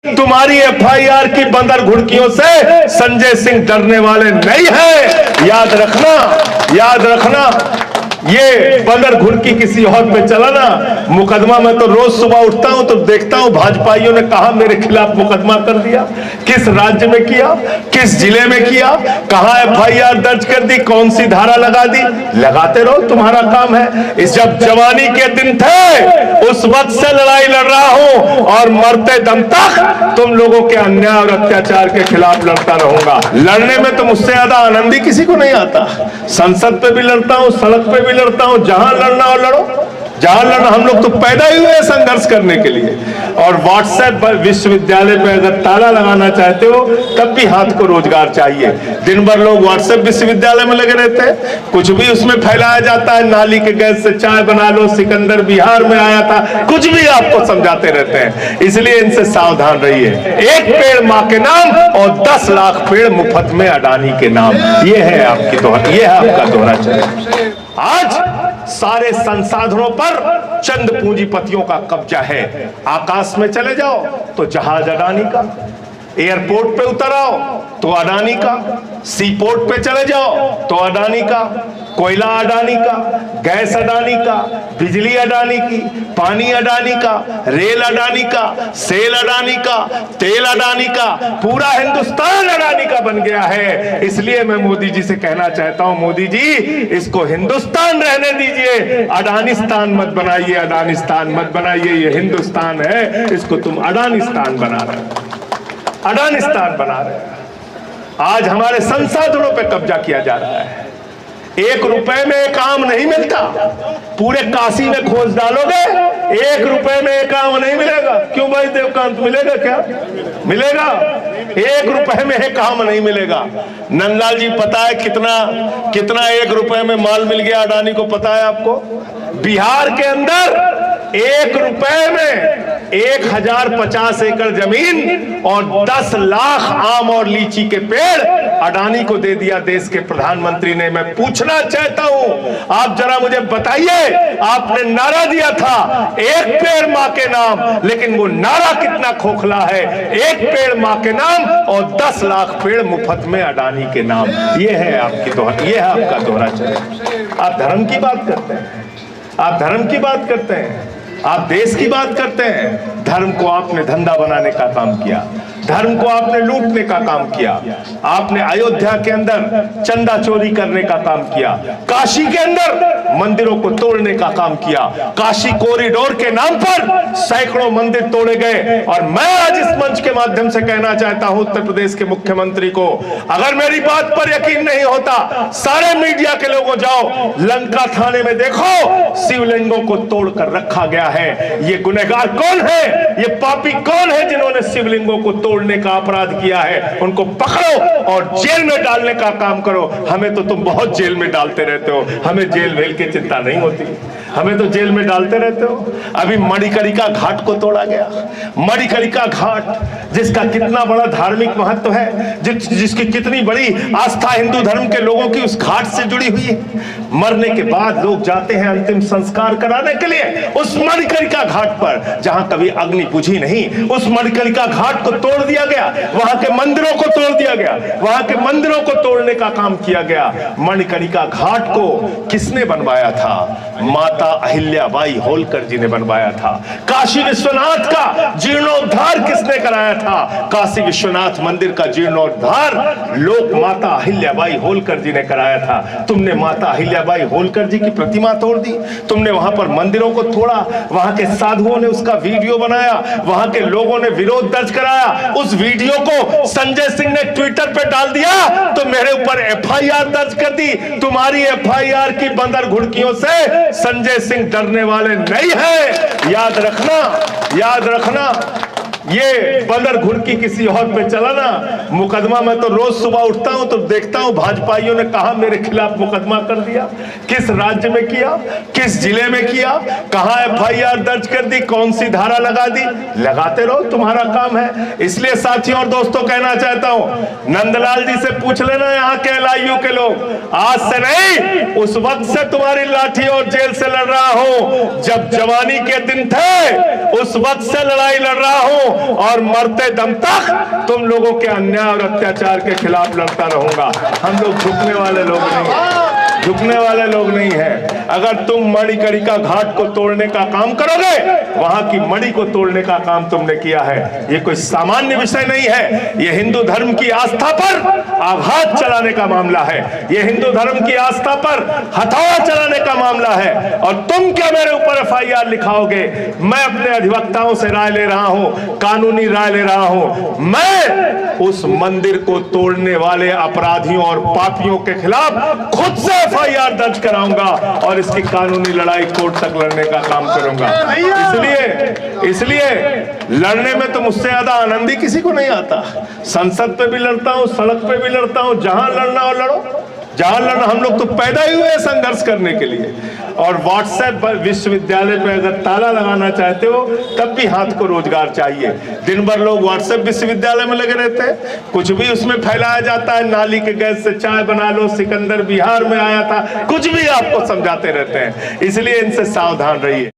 तुम्हारी एफआईआर की बंदर घुड़कियों से संजय सिंह डरने वाले नहीं है। याद रखना, याद रखना। ये बंदर घुड़की किसी और पे चला ना, मुकदमा में तो रोज सुबह उठता हूं तो देखता हूं भाजपाइयों ने कहा मेरे खिलाफ मुकदमा कर दिया, किस राज्य में किया, किस जिले में किया, कहां एफआईआर दर्ज कर दी, कौन सी धारा लगा दी। लगाते रहो, तुम्हारा काम है। इस जब जवानी के दिन थे उस वक्त से लड़ाई लड़ रहा हूं और मरते दम तक तुम लोगों के अन्याय और अत्याचार के खिलाफ लड़ता रहूंगा। लड़ने में तो मुझसे ज्यादा आनंद ही किसी को नहीं आता। संसद पे भी लड़ता हूं, सड़क पे भी लड़ता हूं, जहां लड़ना हो लड़ो, जहां लड़ना। हम लोग तो पैदा ही हुए संघर्ष करने के लिए। और व्हाट्सएप विश्वविद्यालय पे अगर ताला लगाना चाहते हो तब भी हाथ को रोजगार चाहिए। दिन भर लोग व्हाट्सएप विश्वविद्यालय में लगे रहते हैं, कुछ भी उसमें फैलाया जाता है। नाली के गैस से चाय बना लो, सिकंदर बिहार में आया था, कुछ भी आपको समझाते रहते हैं। इसलिए इनसे सावधान रहिए। एक पेड़ मां के नाम और 10 लाख पेड़ मुफ्त में अडानी के नाम। ये है आपकी दोहरा, ये है आपका दोहरा चरित्र। आज सारे संसाधनों पर चंद पूंजीपतियों का कब्जा है। आकाश में चले जाओ तो जहाज अडानी का, एयरपोर्ट पे उतर आओ तो अडानी का, सी पोर्ट पे चले जाओ तो अडानी का, कोयला अडानी का, गैस अडानी का, बिजली अडानी की, पानी अडानी का, रेल अडानी का, सेल अडानी का, तेल अडानी का, पूरा हिंदुस्तान अडानी का बन गया है। इसलिए मैं मोदी जी से कहना चाहता हूं, मोदी जी इसको हिंदुस्तान रहने दीजिए, अडानिस्तान मत बनाइए, अडानिस्तान मत बनाइए। ये हिंदुस्तान है, इसको तुम अडानिस्तान बना रहे हो, अडानिस्तान बना रहे हैं। आज हमारे संसाधनों पे कब्जा किया जा रहा है। 1 रुपए में एक आम नहीं मिलता। पूरे काशी में खोज डालोगे 1 रुपए में एक आम नहीं मिलेगा। क्यों भाई देवकांत, मिलेगा क्या? मिलेगा। 1 रुपए में एक आम नहीं मिलेगा। नंदलाल जी पता है कितना 1 रुपए में माल मिल गया अडानी को, पता है आपको? बिहार के अंदर 1 रुपए में 1050 एकड़ जमीन और 10 लाख आम और लीची के पेड़ अडानी को दे दिया देश के प्रधानमंत्री ने। मैं पूछना चाहता हूं, आप जरा मुझे बताइए, आपने नारा दिया था एक पेड़ मां के नाम, लेकिन वो नारा कितना खोखला है। 1 पेड़ मां के नाम और 10 लाख पेड़ मुफ्त में अडानी के नाम। ये है आपकी दोहरा, ये है आपका दोहरा चरित्र। आप धर्म की बात करते हैं, आप धर्म की बात करते हैं, आप देश की बात करते हैं। धर्म को आपने धंधा बनाने का काम किया, धर्म को आपने लूटने का काम किया। आपने अयोध्या के अंदर चंदा चोरी करने का काम किया, काशी के अंदर मंदिरों को तोड़ने का काम किया। काशी कॉरिडोर के नाम पर सैकड़ों मंदिर तोड़े गए। और मैं आज इस मंच के माध्यम से कहना चाहता हूं उत्तर प्रदेश के मुख्यमंत्री को, अगर मेरी बात पर यकीन नहीं होता, सारे मीडिया के लोगों जाओ लंका थाने में देखो, शिवलिंगों को तोड़कर रखा गया है। ये गुनहगार कौन है, ये पापी कौन है जिन्होंने शिवलिंगों को तोड़ने का अपराध किया है? उनको पकड़ो और जेल में डालने का काम करो। हमें तो तुम बहुत जेल में डालते रहते हो, हमें जेल वेल की चिंता नहीं होती, हमें तो जेल में डालते रहते हो। अभी मणिकर्णिका घाट को तोड़ा गया। मणिकर्णिका घाट जिसका कितना बड़ा धार्मिक महत्व है, जिसकी कितनी बड़ी आस्था हिंदू धर्म के लोगों की उस घाट से जुड़ी हुई है। मरने के बाद लोग जाते हैं अंतिम संस्कार कराने के लिए उस मणिकर्णिका घाट पर, जहां कभी अग्नि बुझी नहीं। उस मणिकर्णिका घाट को तोड़ दिया गया, वहां के मंदिरों को तोड़ दिया गया, वहां के मंदिरों को तोड़ने का काम किया गया। मणिकर्णिका घाट को किसने बनवाया था? माता अहिल्याबाई होलकर जी ने बनवाया था। काशी विश्वनाथ का जीर्णोद्धार किसने कराया था? काशी विश्वनाथ मंदिर का जीर्णोद्धार लोक माता अहिल्याबाई होलकर जी ने कराया था। तुमने माता अहिल्याबाई होलकर जी की प्रतिमा तोड़ दी, तुमने वहां पर मंदिरों को तोड़ा, वहां के साधुओं ने उसका वीडियो बनाया, वहां के लोगों ने विरोध दर्ज कराया। उस वीडियो को संजय सिंह ने ट्विटर पे डाल दिया तो मेरे ऊपर एफआईआर दर्ज कर दी। तुम्हारी एफआईआर की बंदर घुड़कियों से संजय सिंह डरने वाले नहीं है। याद रखना, याद रखना। ये बंदर घुड़की किसी और पे चला ना, मुकदमा में तो रोज सुबह उठता हूं तो देखता हूं भाजपाइयों ने कहा मेरे खिलाफ मुकदमा कर दिया, किस राज्य में किया, किस जिले में किया, कहां एफआईआर दर्ज कर दी, कौन सी धारा लगा दी। लगाते रहो, तुम्हारा काम है। इसलिए साथियों और दोस्तों कहना चाहता हूं, नंदलाल जी से पूछ लेना यहाँ के एलआईयू के लोग, आज से नहीं उस वक्त से तुम्हारी लाठी और जेल से लड़ रहा हूं। जब जवानी के दिन थे उस वक्त से लड़ाई लड़ रहा हूं और मरते दम तक तुम लोगों के अन्याय और अत्याचार के खिलाफ लड़ता रहूंगा। हम लोग झुकने वाले लोग नहीं हैं, झुकने वाले लोग नहीं हैं। अगर तुम मणिकर्णिका घाट को तोड़ने का काम करोगे, वहां की मणि को तोड़ने का काम तुमने किया है। ये कोई सामान्य विषय नहीं है, ये हिंदू धर्म की आस्था पर आघात चलाने का मामला है, ये हिंदू धर्म की आस्था पर हथौड़ा चलाने का मामला है। और तुम क्या मेरे ऊपर FIR लिखाओगे? मैं अपने अधिवक्ताओं से राय ले रहा हूं, कानूनी राय ले रहा हूं। मैं उस मंदिर को तोड़ने वाले अपराधियों और पापियों के खिलाफ खुद से FIR दर्ज कराऊंगा और इसकी कानूनी लड़ाई कोर्ट तक लड़ने का काम करूंगा। इसलिए लड़ने में तो मुझसे ज्यादा आनंद ही किसी को नहीं आता। संसद पे भी लड़ता हूं, सड़क पे भी लड़ता हूं, जहां लड़ना हो लड़ो, जहां लड़ना। हम लोग तो पैदा ही हुए हैं संघर्ष करने के लिए। और व्हाट्सएप विश्वविद्यालय पे अगर ताला लगाना चाहते हो तब भी हाथ को रोजगार चाहिए। दिन भर लोग व्हाट्सएप विश्वविद्यालय में लगे रहते हैं, कुछ भी उसमें फैलाया जाता है। नाली के गैस से चाय बना लो, सिकंदर बिहार में आया था, कुछ भी आपको समझाते रहते हैं। इसलिए इनसे सावधान रहिए।